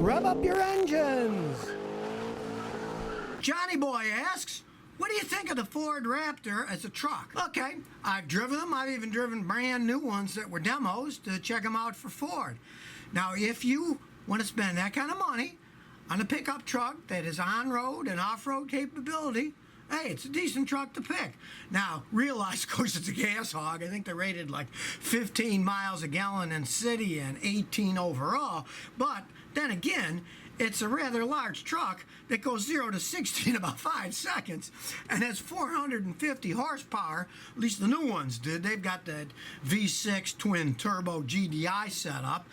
Rev up your engines! Johnny Boy asks, what do you think of the Ford Raptor as a truck? Okay, I've driven them. I've even driven brand new ones that were demos to check them out for Ford. Now, if you want to spend that kind of money on a pickup truck that is on-road and off-road capability, hey, it's a decent truck to pick. Now, realize, of course, it's a gas hog. I think they're rated like 15 miles a gallon in city and 18 overall. But then again, it's a rather large truck that goes 0 to 60 in about 5 seconds and has 450 horsepower. At least the new ones did. They've got that V6 twin turbo GDI setup,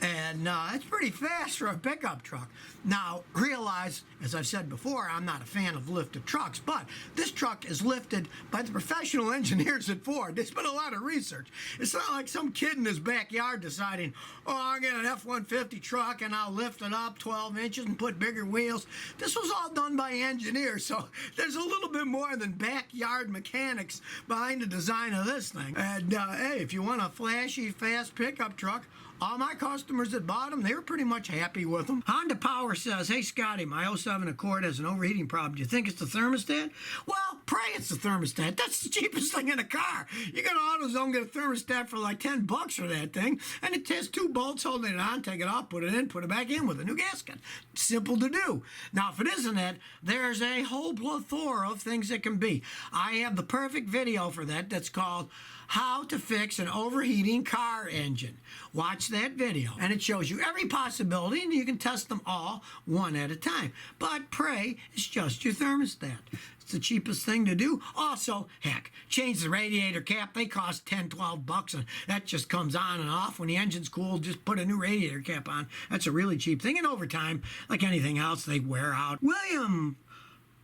and it's pretty fast for a pickup truck. Now, realize, as I've said before, I'm not a fan of lifted trucks, but this truck is lifted by the professional engineers at Ford. There's been a lot of research. It's not like some kid in his backyard deciding, oh, I'll get an F-150 truck and I'll lift it up 12 inches and put bigger wheels. This was all done by engineers, so there's a little bit more than backyard mechanics behind the design of this thing. And hey, if you want a flashy, fast pickup truck, all my customers that bought them, they were pretty much happy with them. Honda Power says, hey, Scotty, my '07 Accord has an overheating problem. Do you think it's the thermostat? Well, pray it's the thermostat. That's the cheapest thing in a car. You go to AutoZone, get a thermostat for like 10 bucks for that thing, and it has 2 bolts holding it on. Take it off, put it in, put it back in with a new gasket. Simple to do. Now, if it isn't that, there's a whole plethora of things it can be. I have the perfect video for that that's called How to Fix an Overheating Car Engine. Watch that video, and it shows you every possibility, and you can test them all one at a time. But pray, it's just your thermostat. It's the cheapest thing to do. Also, heck, change the radiator cap. They cost 10, 12 bucks, and that just comes on and off. When the engine's cool, just put a new radiator cap on. That's a really cheap thing, and over time, like anything else, they wear out. William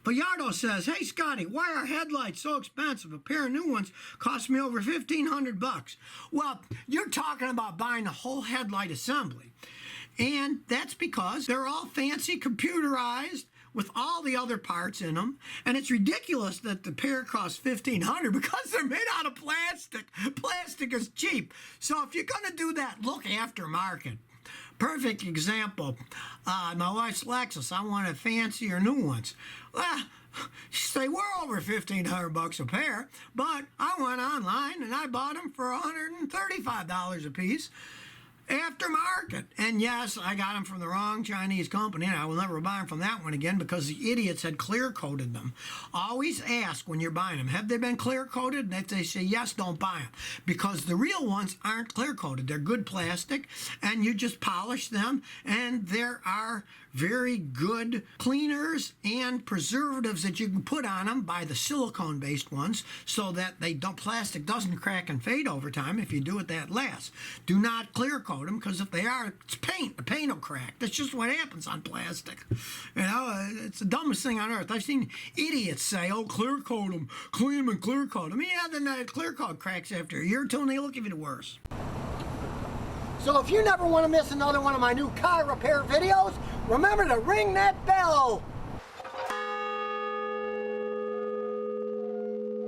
Bayardo says, hey, Scotty, why are headlights so expensive? A pair of new ones cost me over 1,500 bucks. Well, you're talking about buying a whole headlight assembly. And that's because they're all fancy computerized with all the other parts in them. And it's ridiculous that the pair costs $1,500 because they're made out of plastic. Plastic is cheap. So if you're going to do that, look aftermarket. Perfect example, my wife's Lexus. I wanted fancier new ones. Well, they were over 1,500 bucks a pair, but I went online and I bought them for $135 a piece. Aftermarket. And yes, I got them from the wrong Chinese company, and I will never buy them from that one again because the idiots had clear coated them. Always ask when you're buying them, have they been clear coated? And if they say yes, don't buy them, because the real ones aren't clear coated. They're good plastic, and you just polish them, and there are very good cleaners and preservatives that you can put on them. Buy the silicone based ones so that plastic doesn't crack and fade over time. If you do it, that lasts. Do not clear coat them, because if they are, it's paint. The paint will crack. That's just what happens on plastic. You know, it's the dumbest thing on earth. I've seen idiots say, oh, clear coat them, clean them and clear coat them. Yeah, then the clear coat cracks after a year or two, and they look even worse. So if you never want to miss another one of my new car repair videos, remember to ring that bell.